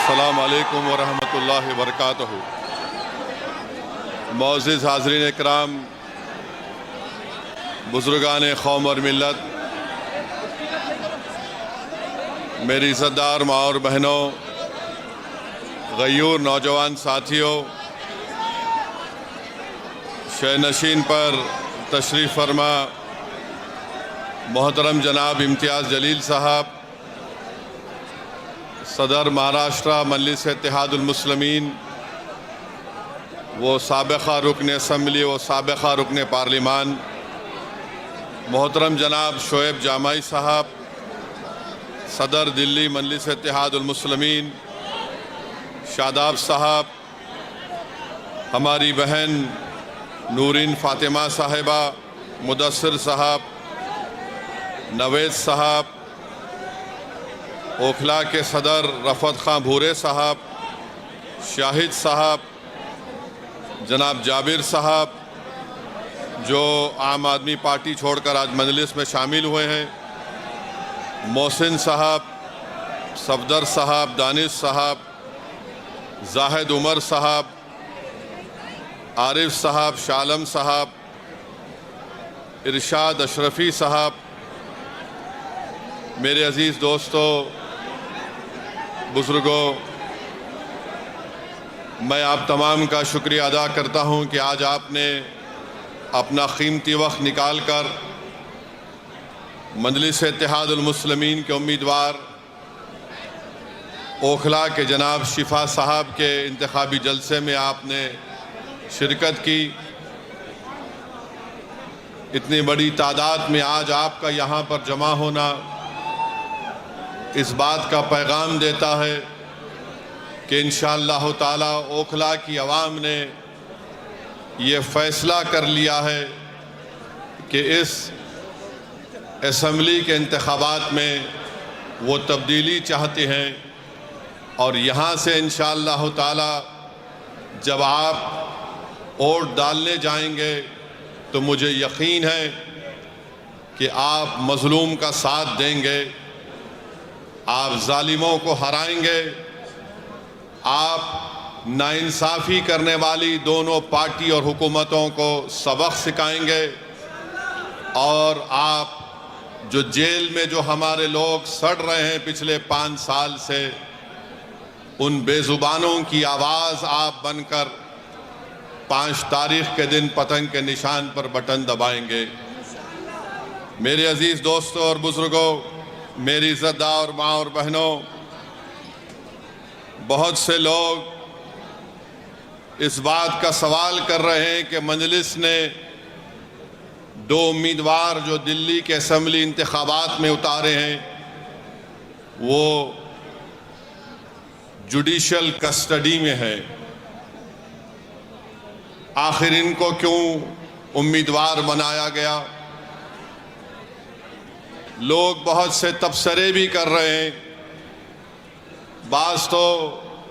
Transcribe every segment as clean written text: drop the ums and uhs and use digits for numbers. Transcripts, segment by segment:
अस्सलाम वालेकुम वरहमतुल्लाहि वबरकातुहू। मुअज़्ज़िज़ हाज़रीन इकराम, बुज़ुर्गान क़ौम और मिल्लत, मेरी इज़्ज़तदार माँ और बहनों, गयूर नौजवान साथियों, शहनशीन पर तशरीफ़ फरमा मोहतरम जनाब इम्तियाज़ जलील साहब, सदर महाराष्ट्र मजलिस इत्तेहादुल मुस्लिमीन, वो साबिक़ा रुकन असम्बली, वो साबिक़ा रुकन पार्लिमान मोहतरम जनाब शोएब जामाई साहब, सदर दिल्ली मजलिस इत्तेहादुल मुस्लिमीन शादाब साहब, हमारी बहन नूरीन फ़ातिमा साहिबा, मुदस्सिर साहब, नवेद साहब, ओखला के सदर रफ़त खां भूरे साहब, शाहिद साहब, जनाब जाबिर साहब जो आम आदमी पार्टी छोड़कर आज मजलिस में शामिल हुए हैं, मोहसिन साहब, सफदर साहब, दानिश साहब, जाहिद उमर साहब, आरिफ साहब, शालम साहब, इरशाद अशरफ़ी साहब, मेरे अज़ीज़ दोस्तों, बुज़ुर्गों, मैं आप तमाम का शुक्रिया अदा करता हूं कि आज आपने अपना कीमती वक्त निकाल कर मजलिस इत्तेहादुल मुस्लिमीन के उम्मीदवार ओखला के जनाब शिफा साहब के इंतखाबी जलसे में आपने शिरकत की। इतनी बड़ी तादाद में आज आपका यहाँ पर जमा होना इस बात का पैगाम देता है कि इंशाअल्लाह ताला ओखला की आवाम ने ये फ़ैसला कर लिया है कि इस असम्बली के इंतखाबात में वो तब्दीली चाहते हैं, और यहाँ से इंशाअल्लाह ताला जब आप वोट डालने जाएंगे तो मुझे यकीन है कि आप मज़लूम का साथ देंगे, आप जालिमों को हराएंगे, आप नाइंसाफ़ी करने वाली दोनों पार्टी और हुकूमतों को सबक सिखाएंगे, और आप जो जेल में जो हमारे लोग सड़ रहे हैं पिछले 5 साल से, उन बेज़ुबानों की आवाज़ आप बनकर 5 तारीख के दिन पतंग के निशान पर बटन दबाएंगे। मेरे अजीज़ दोस्तों और बुज़ुर्गों, मेरी इज़्ज़तदार माँ और बहनों, बहुत से लोग इस बात का सवाल कर रहे हैं कि मजलिस ने 2 उम्मीदवार जो दिल्ली के असम्बली इंतखाबात में उतारे हैं वो जुडिशल कस्टडी में है, आखिर इनको क्यों उम्मीदवार बनाया गया। लोग बहुत से तबसरे भी कर रहे हैं, बाज़ तो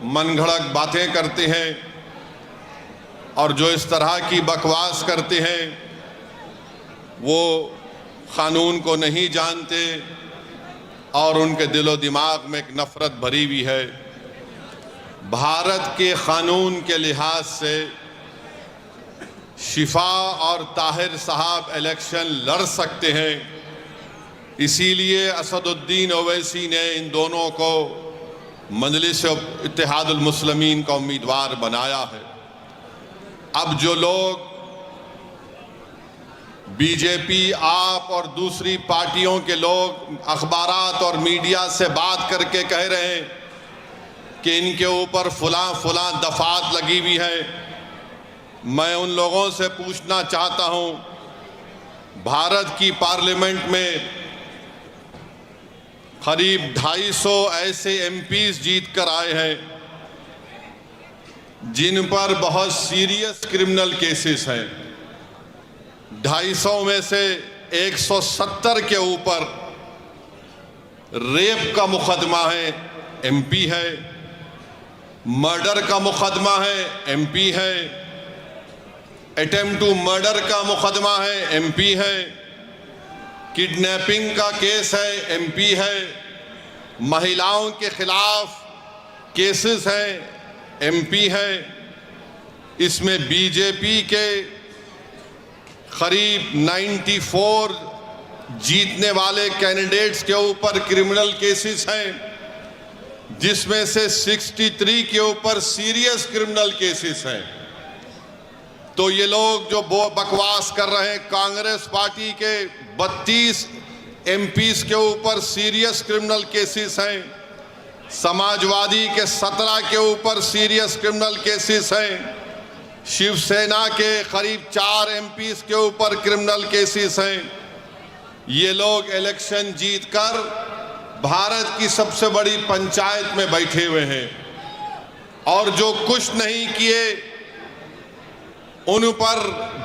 मनगढ़ंत बातें करते हैं, और जो इस तरह की बकवास करते हैं वो क़ानून को नहीं जानते और उनके दिलो दिमाग में एक नफ़रत भरी हुई है। भारत के क़ानून के लिहाज से शिफा और ताहिर साहब इलेक्शन लड़ सकते हैं, इसीलिए असदुद्दीन ओवैसी ने इन दोनों को मजलिस इत्तेहादुल मुस्लिमीन का उम्मीदवार बनाया है। अब जो लोग बीजेपी, आप और दूसरी पार्टियों के लोग अखबारात और मीडिया से बात करके कह रहे हैं कि इनके ऊपर फलां दफात लगी हुई है, मैं उन लोगों से पूछना चाहता हूं, भारत की पार्लियामेंट में करीब 250 ऐसे एमपीज जीत कर आए हैं जिन पर बहुत सीरियस क्रिमिनल केसेस हैं। 250 में से 170 के ऊपर रेप का मुकदमा है, एमपी है, मर्डर का मुकदमा है, एमपी है, अटेम्प्ट टू मर्डर का मुकदमा है, एमपी है, किडनैपिंग का केस है, एमपी है, महिलाओं के खिलाफ केसेस हैं, एमपी हैं, इसमें बीजेपी के करीब 94 जीतने वाले कैंडिडेट्स के ऊपर क्रिमिनल केसेस हैं, जिसमें से 63 के ऊपर सीरियस क्रिमिनल केसेस हैं। तो ये लोग जो बकवास कर रहे हैं, कांग्रेस पार्टी के 32 एमपीज के ऊपर सीरियस क्रिमिनल केसेस हैं, समाजवादी के 17 के ऊपर सीरियस क्रिमिनल केसेस हैं, शिवसेना के करीब 4 एमपीज के ऊपर क्रिमिनल केसेस हैं। ये लोग इलेक्शन जीतकर भारत की सबसे बड़ी पंचायत में बैठे हुए हैं और जो कुछ नहीं किए उन पर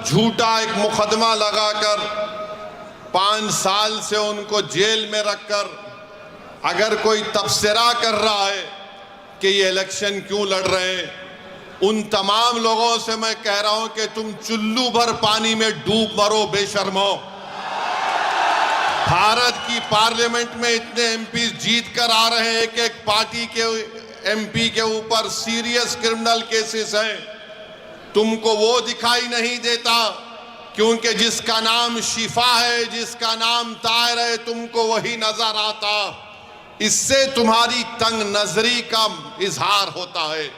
झूठा एक मुकदमा लगाकर 5 साल से उनको जेल में रखकर अगर कोई तबसरा कर रहा है कि ये इलेक्शन क्यों लड़ रहे हैं, उन तमाम लोगों से मैं कह रहा हूं कि तुम चुल्लू भर पानी में डूब मरो बेशर्मो। भारत की पार्लियामेंट में इतने एमपी जीत कर आ रहे हैं कि एक पार्टी के एमपी के ऊपर सीरियस क्रिमिनल केसेस हैं, तुमको वो दिखाई नहीं देता क्योंकि जिसका नाम शिफा है, जिसका नाम ताहिर है, तुमको वही नजर आता। इससे तुम्हारी तंग नजरी का इजहार होता है।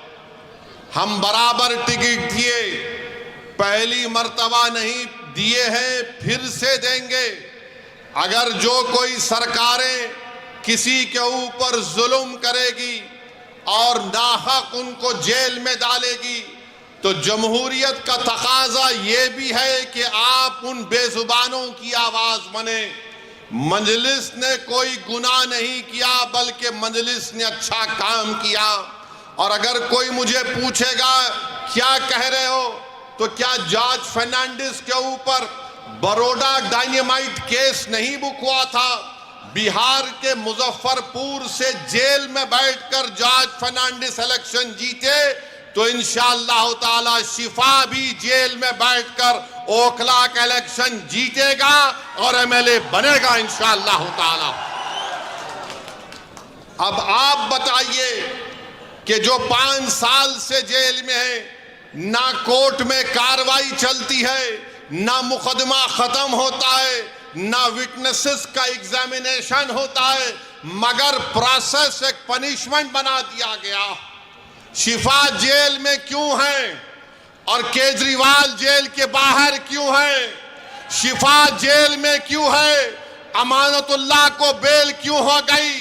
हम बराबर टिकट दिए, पहली मर्तबा नहीं दिए हैं, फिर से देंगे। अगर जो कोई सरकारें किसी के ऊपर जुल्म करेगी और नाहक उनको जेल में डालेगी तो जमहूरियत का तकाजा ये भी है कि आप उन बेजुबानों की आवाज बने। मजलिस ने कोई गुनाह नहीं किया बल्कि मजलिस ने अच्छा काम किया। और अगर कोई मुझे पूछेगा क्या कह रहे हो, तो क्या जॉर्ज फर्नांडिस के ऊपर बड़ौदा डायनेमाइट केस नहीं बुक हुआ था? बिहार के मुजफ्फरपुर से जेल में बैठकर जॉर्ज फर्नांडिस इलेक्शन जीते, तो इंशाअल्लाह ताला शिफा भी जेल में बैठकर ओखला का इलेक्शन जीतेगा और एमएलए बनेगा इंशाअल्लाह ताला। अब आप बताइए कि जो 5 साल से जेल में है, ना कोर्ट में कार्रवाई चलती है, ना मुकदमा खत्म होता है, ना विटनेसेस का एग्जामिनेशन होता है, मगर प्रोसेस एक पनिशमेंट बना दिया गया। शिफा जेल में क्यों है और केजरीवाल जेल के बाहर क्यों है? शिफा जेल में क्यों है? अमानतुल्लाह को बेल क्यों हो गई?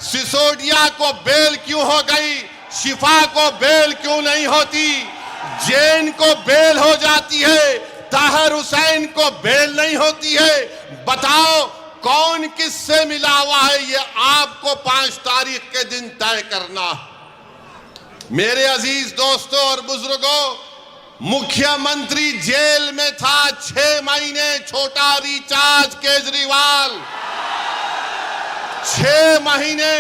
सिसोदिया को बेल क्यों हो गई? शिफा को बेल क्यों नहीं होती? जैन को बेल हो जाती है, ताहिर हुसैन को बेल नहीं होती है। बताओ कौन किससे मिला हुआ है, ये आपको 5 तारीख के दिन तय करना। मेरे अजीज दोस्तों और बुजुर्गों, मुख्यमंत्री जेल में था 6 महीने, छोटा रिचार्ज केजरीवाल 6 महीने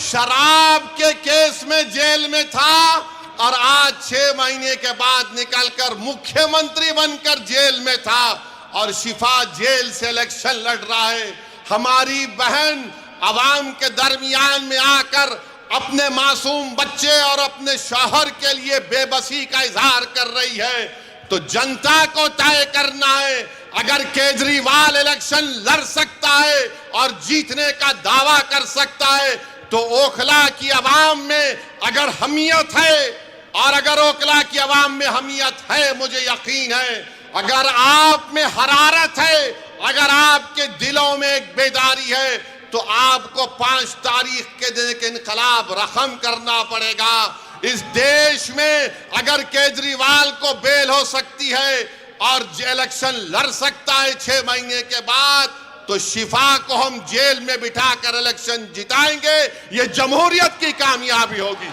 शराब के केस में जेल में था और आज 6 महीने के बाद निकलकर मुख्यमंत्री बनकर जेल में था और शिफा जेल से इलेक्शन लड़ रहा है। हमारी बहन अवाम के दरमियान में आकर अपने मासूम बच्चे और अपने शौहर के लिए बेबसी का इजहार कर रही है, तो जनता को तय करना है। अगर केजरीवाल इलेक्शन लड़ सकता है और जीतने का दावा कर सकता है, तो ओखला की आवाम में अगर हमीयत है, और अगर ओखला की आवाम में हमीयत है, मुझे यकीन है, अगर आप में हरारत है, अगर आपके दिलों में एक बेदारी है, तो आपको 5 तारीख के दिन के इनकलाब रकम करना पड़ेगा। इस देश में अगर केजरीवाल को बेल हो सकती है और इलेक्शन लड़ सकता है 6 महीने के बाद, तो शिफा को हम जेल में बिठाकर इलेक्शन जिताएंगे। ये जमहूरियत की कामयाबी होगी।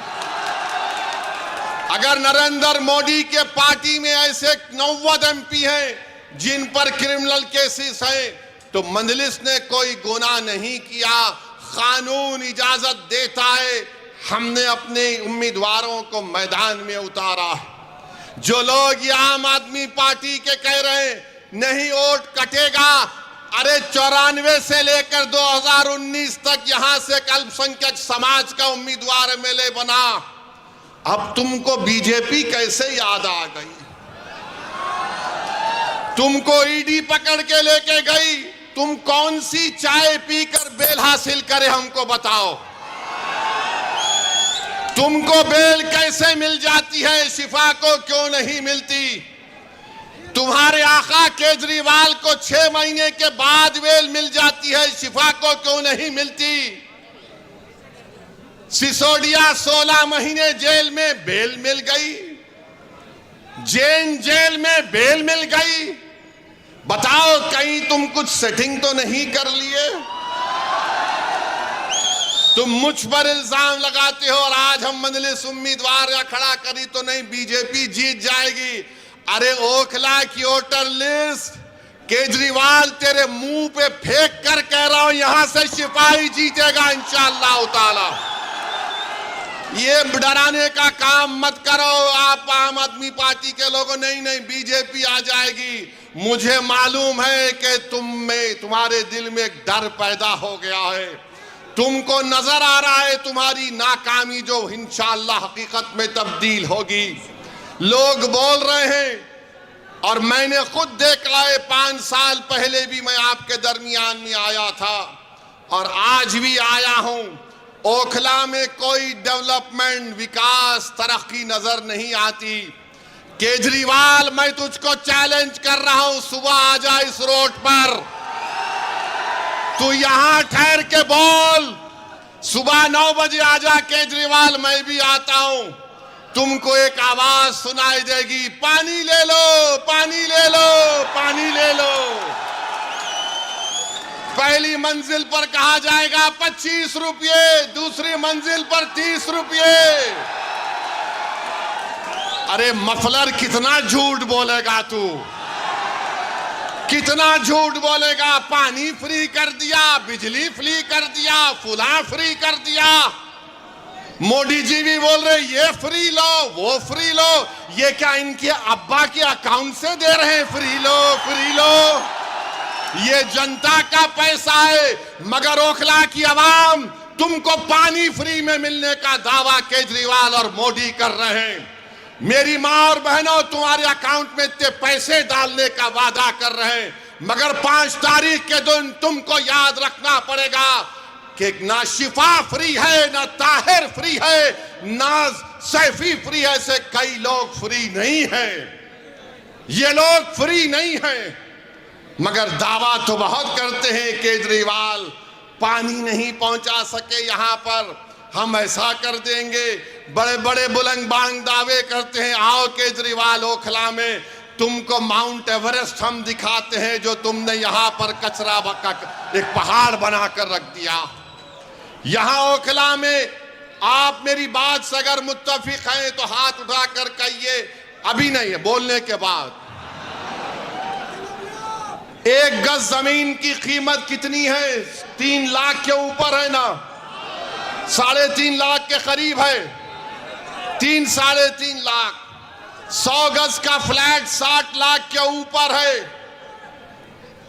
अगर नरेंद्र मोदी के पार्टी में ऐसे 90 एमपी हैं जिन पर क्रिमिनल केसेस हैं, तो मजलिस ने कोई गुनाह नहीं किया, कानून इजाजत देता है, हमने अपने उम्मीदवारों को मैदान में उतारा। जो लोग ये आम आदमी पार्टी के कह रहे हैं नहीं वोट कटेगा, अरे 94 से लेकर 2019 तक यहां से अल्पसंख्यक समाज का उम्मीदवार एमएलए बना। अब तुमको बीजेपी कैसे याद आ गई? तुमको ईडी पकड़ के लेके गई। तुम कौन सी चाय पीकर बेल हासिल करे हमको बताओ। तुमको बेल कैसे मिल जाती है, शिफा को क्यों नहीं मिलती? तुम्हारे आका केजरीवाल को 6 महीने के बाद बेल मिल जाती है, शिफा को क्यों नहीं मिलती? सिसोदिया 16 महीने जेल में बेल मिल गई, जैन जेल में बेल मिल गई। बताओ कहीं तुम कुछ सेटिंग तो नहीं कर लिए? तुम मुझ पर इल्जाम लगाते हो और आज हम मजलिस उम्मीदवार या खड़ा करी तो नहीं बीजेपी जीत जाएगी। अरे ओखला की वोटर लिस्ट केजरीवाल तेरे मुंह पे फेंक कर कह रहा हूं, यहां से सिपाही जीतेगा इंशाअल्लाह ताला। ये डराने का काम मत करो आप आम आदमी पार्टी के लोगों। नहीं बीजेपी आ जाएगी। मुझे मालूम है कि तुम्हारे दिल में एक डर पैदा हो गया है। तुमको नजर आ रहा है तुम्हारी नाकामी जो इंशाअल्लाह हकीकत में तब्दील होगी। लोग बोल रहे हैं और मैंने खुद देखा है, 5 साल पहले भी मैं आपके दरमियान में आया था और आज भी आया हूं। ओखला में कोई डेवलपमेंट, विकास, तरक्की नजर नहीं आती। केजरीवाल मैं तुझको चैलेंज कर रहा हूं, सुबह आ जा इस रोड पर, तू यहां ठहर के बोल। सुबह 9 बजे आ जा केजरीवाल, मैं भी आता हूं। तुमको एक आवाज सुनाई देगी, पानी ले लो, पानी ले लो, पानी ले लो। पहली मंजिल पर कहा जाएगा 25 रुपये, दूसरी मंजिल पर 30 रुपये। अरे मफलर कितना झूठ बोलेगा तू, कितना झूठ बोलेगा। पानी फ्री कर दिया, बिजली फ्री कर दिया, फुला फ्री कर दिया। मोदी जी भी बोल रहे ये फ्री लो, वो फ्री लो। ये क्या इनके अब्बा के अकाउंट से दे रहे हैं? फ्री लो, फ्री लो। ये जनता का पैसा है। मगर ओखला की आवाम तुमको पानी फ्री में मिलने का दावा केजरीवाल और मोदी कर रहे हैं। मेरी माँ और बहनों, तुम्हारे अकाउंट में इतने पैसे डालने का वादा कर रहे हैं, मगर 5 तारीख के दिन तुमको याद रखना पड़ेगा कि ना शिफा फ्री है, ना ताहिर फ्री है, ना सैफी फ्री है। ऐसे कई लोग फ्री नहीं हैं। ये लोग फ्री नहीं हैं, मगर दावा तो बहुत करते हैं। केजरीवाल पानी नहीं पहुंचा सके यहां पर, हम ऐसा कर देंगे। बड़े बड़े बुलंद बांग दावे करते हैं। आओ केजरीवाल, ओखला में तुमको माउंट एवरेस्ट हम दिखाते हैं, जो तुमने यहां पर कचरा एक पहाड़ बनाकर रख दिया। यहां ओखला में आप मेरी बात से अगर मुत्तफिक हैं तो हाथ उठाकर कहिए। अभी नहीं है, बोलने के बाद। 1 गज जमीन की कीमत कितनी है? 3 लाख के ऊपर है ना, 3.5 लाख के करीब है। 3 साढ़े 3 लाख। 100 गज का फ्लैट 60 लाख के ऊपर है।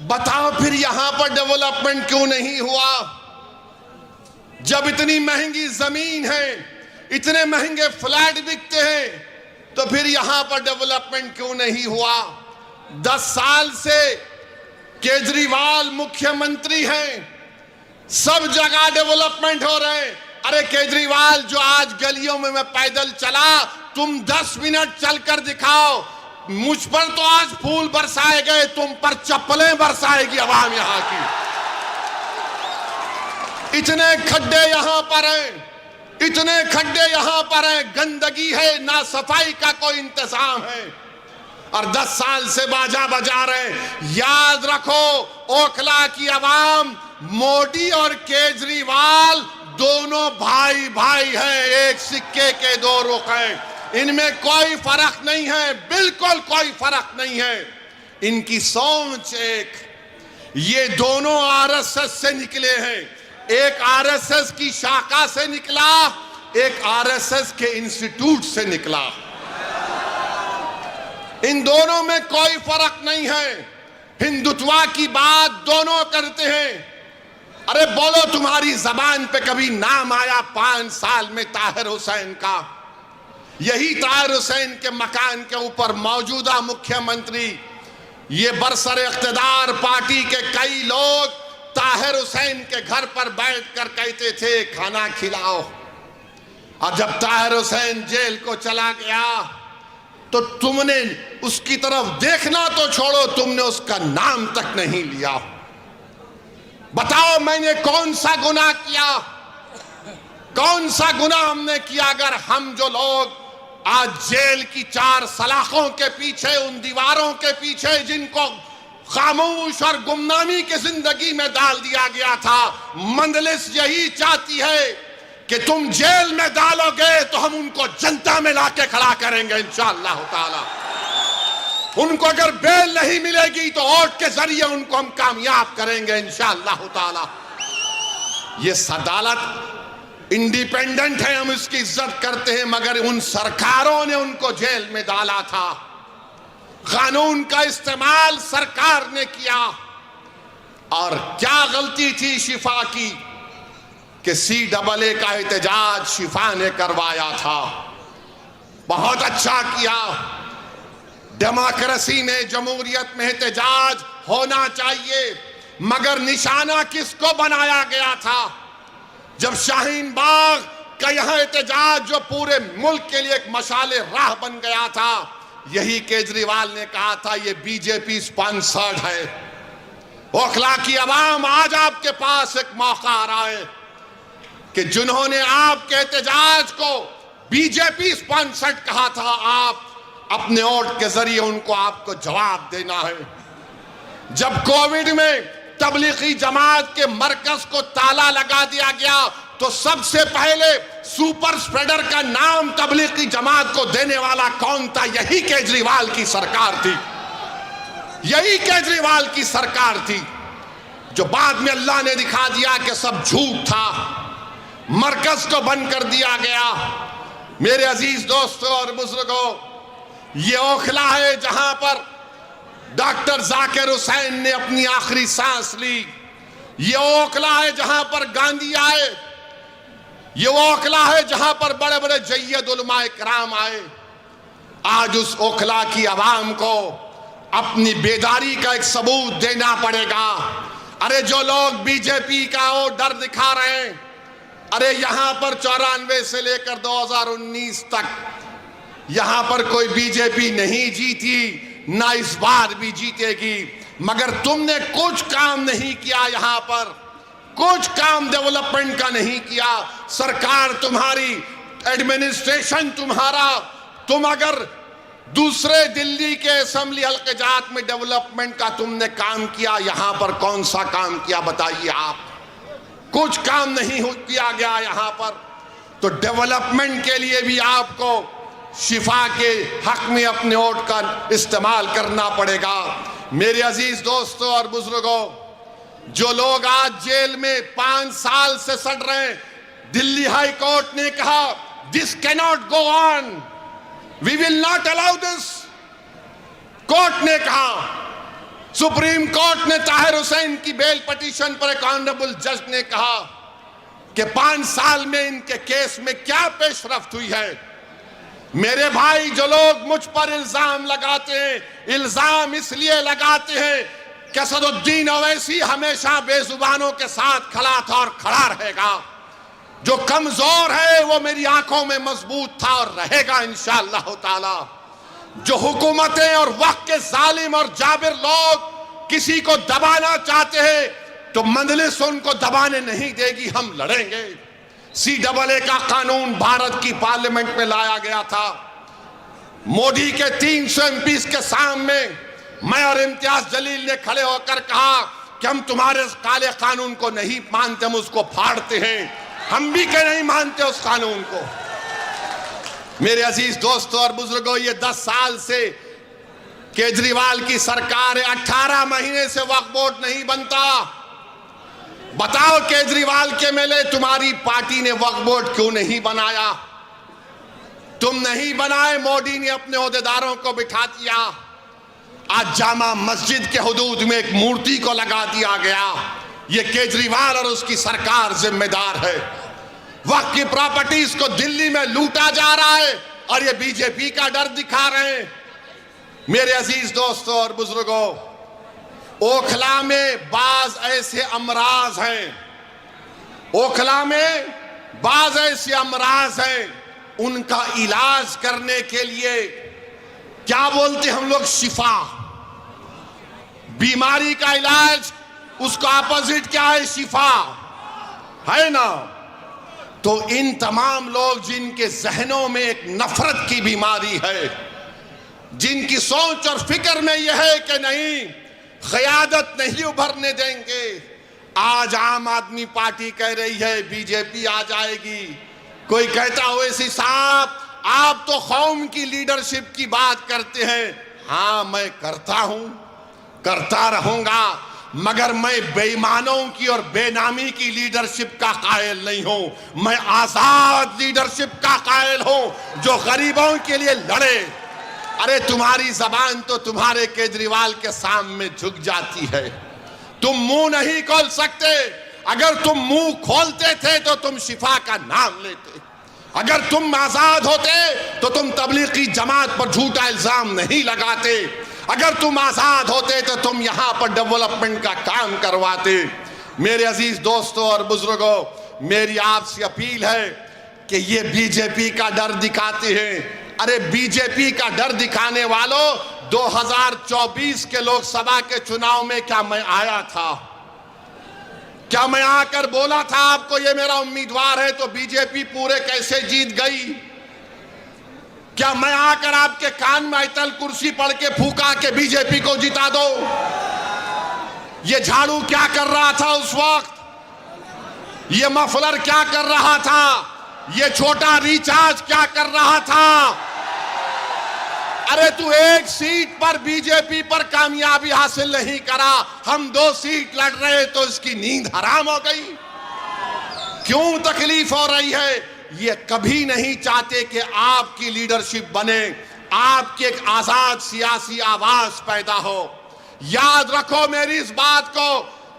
बताओ फिर यहां पर डेवलपमेंट क्यों नहीं हुआ? जब इतनी महंगी जमीन है, इतने महंगे फ्लैट बिकते हैं, तो फिर यहां पर डेवलपमेंट क्यों नहीं हुआ? 10 साल से केजरीवाल मुख्यमंत्री हैं, सब जगह डेवलपमेंट हो रहे हैं। अरे केजरीवाल, जो आज गलियों में मैं पैदल चला, तुम 10 मिनट चलकर दिखाओ। मुझ पर तो आज फूल बरसाए गए, तुम पर चप्पलें बरसाएगी आवाम यहां की। इतने खड्डे यहां पर हैं, इतने खड्डे यहां पर हैं, गंदगी है, ना सफाई का कोई इंतजाम है, और 10 साल से बाजा बजा रहे हैं। याद रखो, ओखला की आवाम मोदी और केजरीवाल दोनों भाई भाई हैं, एक सिक्के के 2 रुख हैं। इनमें कोई फर्क नहीं है, बिल्कुल कोई फर्क नहीं है। इनकी सोच एक। ये दोनों आरएसएस से निकले हैं। एक आरएसएस की शाखा से निकला, एक आरएसएस के इंस्टीट्यूट से निकला। इन दोनों में कोई फर्क नहीं है। हिंदुत्व की बात दोनों करते हैं। अरे बोलो, तुम्हारी जबान पे कभी नाम आया 5 साल में ताहिर हुसैन का? यही ताहिर हुसैन के मकान के ऊपर मौजूदा मुख्यमंत्री, ये बरसर इख्तिदार पार्टी के कई लोग ताहिर हुसैन के घर पर बैठकर कहते थे खाना खिलाओ। और जब ताहिर हुसैन जेल को चला गया तो तुमने उसकी तरफ देखना तो छोड़ो, तुमने उसका नाम तक नहीं लिया। बताओ मैंने कौन सा गुनाह किया? कौन सा गुनाह हमने किया? अगर हम जो लोग आज जेल की 4 सलाखों के पीछे, उन दीवारों के पीछे जिनको खामोश और गुमनामी की जिंदगी में डाल दिया गया था, मंजलिस यही चाहती है कि तुम जेल में डालोगे तो हम उनको जनता में लाके खड़ा करेंगे इंशाअल्लाह ताला। उनको अगर बेल नहीं मिलेगी तो वोट के जरिए उनको हम कामयाब करेंगे इंशाअल्लाह ताला। ये अदालत इंडिपेंडेंट है, हम इसकी इज्जत करते हैं, मगर उन सरकारों ने उनको जेल में डाला था। कानून का इस्तेमाल सरकार ने किया। और क्या गलती थी शिफा की कि CAA का एहतजाज शिफा ने करवाया था। बहुत अच्छा किया। डेमोक्रेसी में, जमहूरियत में एहतजाज होना चाहिए, मगर निशाना किसको बनाया गया था? जब शाहीन बाग का यहां एहतजाज जो पूरे मुल्क के लिए एक मशाले राह बन गया था, यही केजरीवाल ने कहा था ये बीजेपी स्पॉन्सर्ड है। ओखला की आवाम, आज आपके पास एक मौका आ रहा है कि जिन्होंने आपके एहतजाज को बीजेपी स्पॉन्सर्ड कहा था, आप अपने वोट के जरिए उनको आपको जवाब देना है। जब कोविड में तबलीगी जमात के मरकज को ताला लगा दिया गया तो सबसे पहले सुपर स्प्रेडर का नाम तबलीगी जमात को देने वाला कौन था? यही केजरीवाल की सरकार थी। यही केजरीवाल की सरकार थी जो बाद में अल्लाह ने दिखा दिया कि सब झूठ था, मरकज को बंद कर दिया गया। मेरे अजीज दोस्तों और बुजुर्गों, ये ओखला है जहां पर डॉक्टर जाकिर हुसैन ने अपनी आखिरी सांस ली। ये ओखला है जहां पर गांधी आए। ये ओखला है जहां पर बड़े बड़े जय्यद उलमाए कराम आए। आज उस ओखला की आवाम को अपनी बेदारी का एक सबूत देना पड़ेगा। अरे जो लोग बीजेपी का वो डर दिखा रहे हैं, अरे यहां पर 94 से लेकर 2019 तक यहां पर कोई बीजेपी नहीं जीती, ना इस बार भी जीतेगी, मगर तुमने कुछ काम नहीं किया। यहां पर कुछ काम डेवलपमेंट का नहीं किया। सरकार तुम्हारी, एडमिनिस्ट्रेशन तुम्हारा, तुम अगर दूसरे दिल्ली के असेंबली हल्के जात में डेवलपमेंट का तुमने काम किया, यहां पर कौन सा काम किया बताइए आप? कुछ काम नहीं किया गया यहां पर। तो डेवलपमेंट के लिए भी आपको शिफा के हक में अपने वोट का इस्तेमाल करना पड़ेगा। मेरे अजीज दोस्तों और बुजुर्गों, जो लोग आज जेल में 5 साल से सड़ रहे हैं, दिल्ली हाई कोर्ट ने कहा this cannot go on, we will not allow this. Court ने कहा, सुप्रीम कोर्ट ने ताहिर हुसैन की बेल पिटीशन पर एक ऑनरेबल जज ने कहा कि 5 साल में इनके केस में क्या पेशरफ्त हुई है। मेरे भाई, जो लोग मुझ पर इल्जाम लगाते हैं, इल्जाम इसलिए लगाते हैं कि असदुद्दीन ओवैसी हमेशा बेजुबानों के साथ खड़ा था और खड़ा रहेगा। जो कमजोर है वो मेरी आंखों में मजबूत था और रहेगा इंशाअल्लाह ताला। जो हुकूमतें और वक्त के जालिम और जाबिर लोग किसी को दबाना चाहते हैं तो मंजलिस उनको दबाने नहीं देगी, हम लड़ेंगे। CAA का कानून भारत की पार्लियामेंट में लाया गया था। मोदी के 300 MPs के सामने मैं और इम्तियाज जलील ने खड़े होकर कहा कि हम तुम्हारे काले कानून को नहीं मानते, हम उसको फाड़ते हैं। हम भी के नहीं मानते उस कानून को। मेरे अजीज दोस्तों और बुजुर्गों, ये 10 साल से केजरीवाल की सरकार है, 18 महीने से वक्फ बोर्ड नहीं बनता। बताओ केजरीवाल के मेले तुम्हारी पार्टी ने वक्फ बोर्ड क्यों नहीं बनाया? तुम नहीं बनाए, मोदी ने अपने ओहदेदारों को बिठा दिया। आज जामा मस्जिद के हुदूद में एक मूर्ति को लगा दिया गया। ये केजरीवाल और उसकी सरकार जिम्मेदार है। वक्त की प्रॉपर्टीज को दिल्ली में लूटा जा रहा है और ये बीजेपी का डर दिखा रहे हैं। मेरे अजीज दोस्तों और बुजुर्गों, ओखला में बाज ऐसे अमराज हैं, ओखला में बाज ऐसे अमराज हैं, उनका इलाज करने के लिए क्या बोलते हम लोग, शिफा। बीमारी का इलाज, उसका अपोजिट क्या है, शिफा, है ना। तो इन तमाम लोग जिनके जहनों में एक नफरत की बीमारी है, जिनकी सोच और फिक्र में यह है कि नहीं, क़यादत नहीं उभरने देंगे। आज आम आदमी पार्टी कह रही है बीजेपी आ जाएगी। कोई कहता हो ओवैसी साहब आप तो कौम की लीडरशिप की बात करते हैं। हाँ, मैं करता हूं, करता रहूंगा, मगर मैं बेईमानों की और बेनामी की लीडरशिप का कायल नहीं हूं। मैं आजाद लीडरशिप का कायल हूं जो गरीबों के लिए लड़े। अरे तुम्हारी जबान तो तुम्हारे केजरीवाल के सामने झुक जाती है, तुम मुंह नहीं खोल सकते। अगर तुम मुंह खोलते थे तो तुम शिफा का नाम लेते। अगर तुम आजाद होते तो तुम तबलीगी जमात पर झूठा इल्जाम नहीं लगाते। अगर तुम आजाद होते तो तुम यहां पर डेवलपमेंट का काम करवाते। मेरे अजीज दोस्तों और बुजुर्गों, मेरी आपसे अपील है कि ये बीजेपी का डर दिखाते हैं। अरे बीजेपी का डर दिखाने वालों, 2024 के लोकसभा के चुनाव में क्या मैं आया था? क्या मैं आकर बोला था आपको ये मेरा उम्मीदवार है तो बीजेपी पूरे कैसे जीत गई? क्या मैं आकर आपके कान में आयतल कुर्सी पढ़ के फूका के बीजेपी को जिता दो? ये झाड़ू क्या कर रहा था उस वक्त? ये मफलर क्या कर रहा था? ये छोटा रिचार्ज क्या कर रहा था? अरे तू एक सीट पर बीजेपी पर कामयाबी हासिल नहीं करा, हम 2 सीट लड़ रहे तो इसकी नींद हराम हो गई। क्यों तकलीफ हो रही है? ये कभी नहीं चाहते कि आपकी लीडरशिप बने, आपकी एक आजाद सियासी आवाज पैदा हो। याद रखो मेरी इस बात को,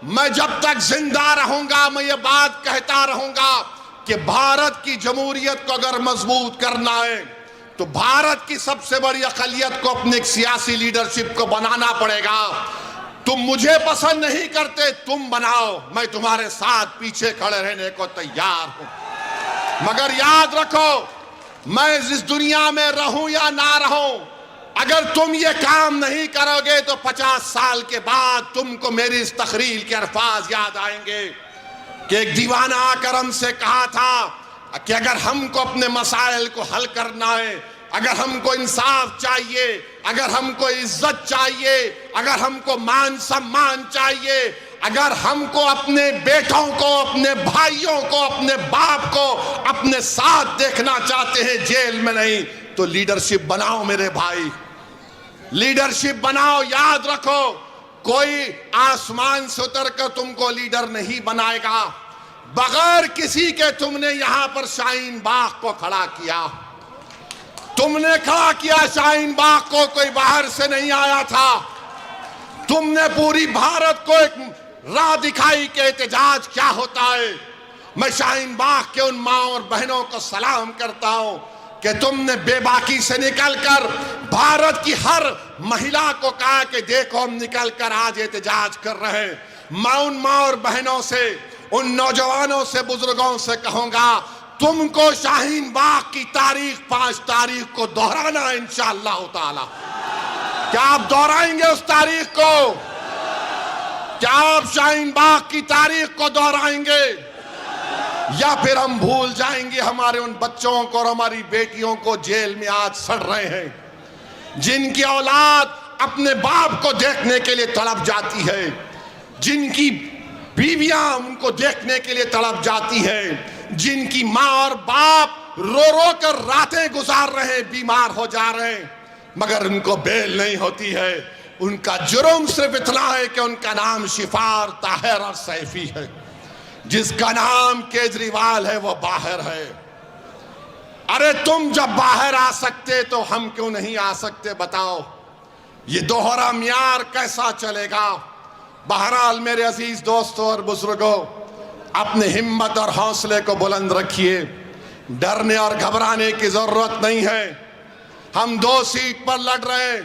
मैं जब तक जिंदा रहूंगा मैं ये बात कहता रहूंगा कि भारत की जमहूरियत को अगर मजबूत करना है तो भारत की सबसे बड़ी अक़लियत को अपनी एक सियासी लीडरशिप को बनाना पड़ेगा। तुम मुझे पसंद नहीं करते, तुम बनाओ, मैं तुम्हारे साथ पीछे खड़े रहने को तैयार हूं। मगर याद रखो, मैं इस दुनिया में रहूं या ना रहूं, अगर तुम ये काम नहीं करोगे तो 50 साल के बाद तुमको मेरी इस तकरीर के अल्फाज याद आएंगे कि एक दीवाना आकर हमसे कहा था कि अगर हमको अपने मसाइल को हल करना है, अगर हमको इंसाफ चाहिए, अगर हमको इज्जत चाहिए, अगर हमको मान सम्मान चाहिए, अगर हमको अपने बेटों को, अपने भाइयों को, अपने बाप को अपने साथ देखना चाहते हैं, जेल में नहीं, तो लीडरशिप बनाओ मेरे भाई, लीडरशिप बनाओ। याद रखो, कोई आसमान से उतर कर तुमको लीडर नहीं बनाएगा। बगैर किसी के तुमने यहां पर शाहीन बाग को खड़ा किया, तुमने खड़ा किया शाहीन बाग को, कोई बाहर से नहीं आया था। तुमने पूरी भारत को एक राह दिखाई कि एहतजाज क्या होता है। मैं शाहीन बाग के उन माँ और बहनों को सलाम करता हूं कि तुमने बेबाकी से निकलकर भारत की हर महिला को कहा कि देखो हम निकलकर आज एहतजाज कर रहे हैं। मैं उन माँ और बहनों से, उन नौजवानों से, बुजुर्गों से कहूंगा, तुमको शाहीन बाग की तारीख 5 तारीख को दोहराना है इंशाअल्लाह ताला। क्या आप दोहराएंगे उस तारीख को? क्या आप शाहीन बाग की तारीख को दोहराएंगे या फिर हम भूल जाएंगे हमारे उन बच्चों को और हमारी बेटियों को जेल में आज सड़ रहे हैं, जिनकी औलाद अपने बाप को देखने के लिए तड़प जाती है, जिनकी बीवियां उनको देखने के लिए तड़प जाती है, जिनकी माँ और बाप रो रो कर रातें गुजार रहे हैं, बीमार हो जा रहे हैं, मगर उनको बेल नहीं होती है। उनका जुर्म सिर्फ इतना है कि उनका नाम शिफार, ताहिर और सैफी है। जिसका नाम केजरीवाल है वो बाहर है। अरे तुम जब बाहर आ सकते तो हम क्यों नहीं आ सकते बताओ? ये दोहरा म्यार कैसा चलेगा? बहरहाल मेरे अजीज दोस्तों और बुजुर्गों, अपने हिम्मत और हौसले को बुलंद रखिए। डरने और घबराने की जरूरत नहीं है। हम 2 सीट पर लड़ रहे हैं,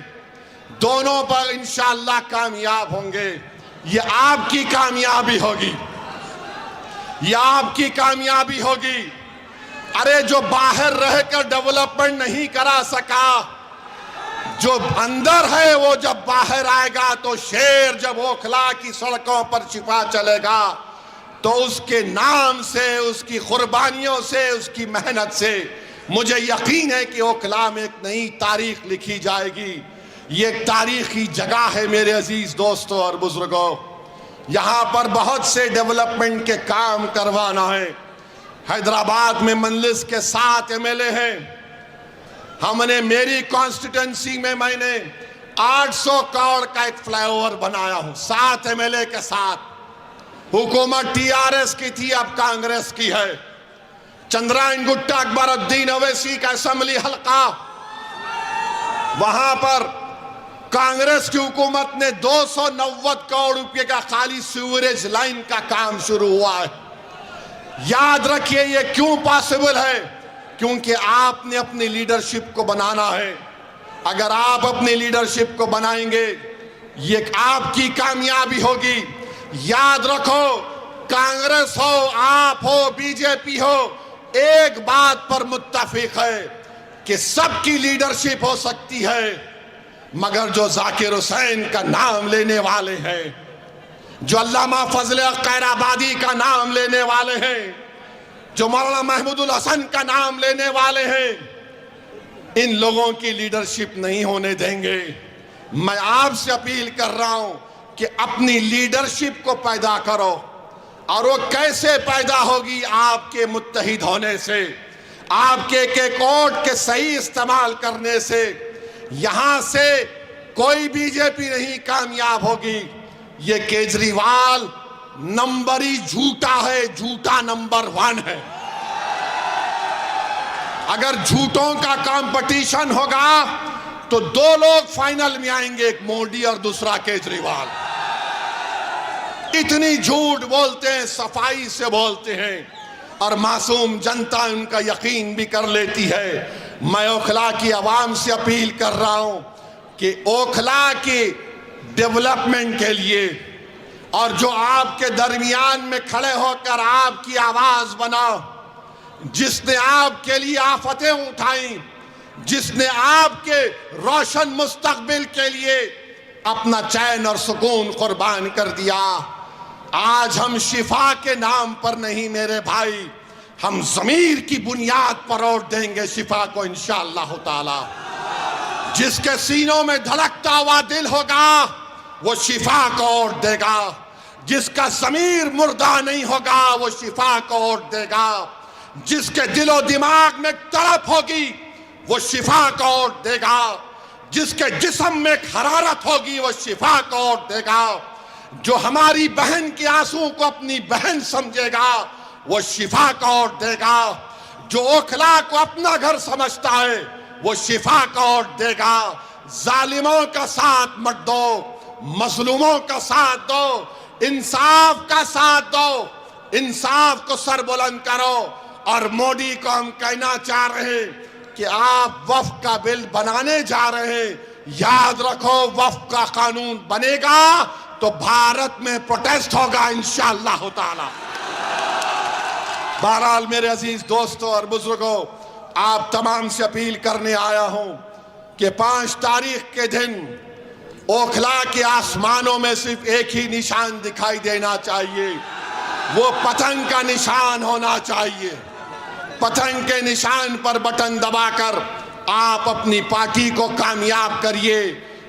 दोनों पर इंशाअल्लाह कामयाब होंगे। ये आपकी कामयाबी होगी, ये आपकी कामयाबी होगी। अरे जो बाहर रहकर डेवलपमेंट नहीं करा सका, जो अंदर है वो जब बाहर आएगा तो शेर जब ओखला की सड़कों पर छिपा चलेगा तो उसके नाम से, उसकी कुर्बानियों से, उसकी मेहनत से मुझे यकीन है कि ओखला में एक नई तारीख लिखी जाएगी। ये एक तारीखी जगह है मेरे अजीज दोस्तों और बुजुर्गों। यहाँ पर बहुत से डेवलपमेंट के काम करवाना है। हैदराबाद में मंजलिस के 7 एमएलए हैं। हमने मेरी कॉन्स्टिट्यूंसी में मैंने 800 करोड़ का एक फ्लाईओवर बनाया हूं 7 एमएलए के साथ। हुकूमत टीआरएस की थी, अब कांग्रेस की है। चंद्रायन गुट्टा अकबरुद्दीन अवैसी का असेंबली हल्का, वहां पर कांग्रेस की हुकूमत ने 290 करोड़ रुपए का खाली सीवरेज लाइन का काम शुरू हुआ है। याद रखिए ये क्यों पॉसिबल है? क्योंकि आपने अपनी लीडरशिप को बनाना है। अगर आप अपनी लीडरशिप को बनाएंगे, ये आपकी कामयाबी होगी। याद रखो, कांग्रेस हो, आप हो, बीजेपी हो, एक बात पर मुत्तफिक है कि सबकी लीडरशिप हो सकती है, मगर जो जाकिर हुसैन का नाम लेने वाले हैं, जो अल्लामा फजल खैराबादी का नाम लेने वाले हैं, जो मौलाना महमूदुल हसन का नाम लेने वाले हैं, इन लोगों की लीडरशिप नहीं होने देंगे। मैं आपसे अपील कर रहा हूं कि अपनी लीडरशिप को पैदा करो। और वो कैसे पैदा होगी? आपके मुत्तहिद होने से, आपके के कोड के सही इस्तेमाल करने से। यहां से कोई बीजेपी नहीं कामयाब होगी। ये केजरीवाल नंबरी झूठा है, झूठा नंबर 1 है। अगर झूठों का कंपटीशन होगा तो 2 लोग फाइनल में आएंगे, एक मोदी और दूसरा केजरीवाल। इतनी झूठ बोलते हैं, सफाई से बोलते हैं और मासूम जनता उनका यकीन भी कर लेती है। मैं ओखला की आवाम से अपील कर रहा हूं कि ओखला की डेवलपमेंट के लिए और जो आपके दरमियान में खड़े होकर आपकी आवाज बना, जिसने आपके लिए आफतें उठाई, जिसने आपके रोशन मुस्तकबिल के लिए अपना चैन और सुकून कुर्बान कर दिया, आज हम शिफा के नाम पर नहीं मेरे भाई, हम ज़मीर की बुनियाद पर वोट देंगे शिफा को इंशाअल्लाह ताला। जिसके सीनों में धड़कता हुआ दिल होगा वो शिफा को वोट देगा। जिसका ज़मीर मुर्दा नहीं होगा वो शिफा को वोट देगा। जिसके दिलो दिमाग में तड़प होगी वो शिफा को वोट देगा। जिसके जिस्म में हरारत होगी वो शिफा को वोट देगा। जो हमारी बहन के आंसू को अपनी बहन समझेगा वो शिफा को वोट देगा। जो ओखला को अपना घर समझता है वो शिफा को वोट देगा। जालिमों का साथ मत दो, मजलूमों का साथ दो, इंसाफ का साथ दो, इंसाफ को सर बुलंद करो। और मोदी को हम कहना चाह रहे हैं कि आप वक्फ का बिल बनाने जा रहे हैं, याद रखो वक्फ का कानून बनेगा तो भारत में प्रोटेस्ट होगा इंशाअल्लाह ताला। बहरहाल मेरे अजीज दोस्तों और बुजुर्गों, आप तमाम से अपील करने आया हूं कि 5 तारीख के दिन ओखला के आसमानों में सिर्फ एक ही निशान दिखाई देना चाहिए, वो पतंग का निशान होना चाहिए। पतंग के निशान पर बटन दबाकर आप अपनी पार्टी को कामयाब करिए,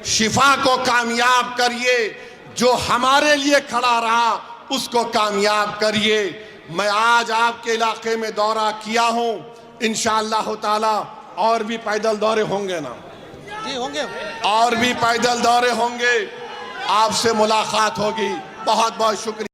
शिफा को कामयाब करिए, जो हमारे लिए खड़ा रहा उसको कामयाब करिए। मैं आज आपके इलाके में दौरा किया हूं, इंशाअल्लाह ताला और भी पैदल दौरे होंगे ना जी, होंगे और भी पैदल दौरे होंगे, आपसे मुलाकात होगी। बहुत बहुत शुक्रिया।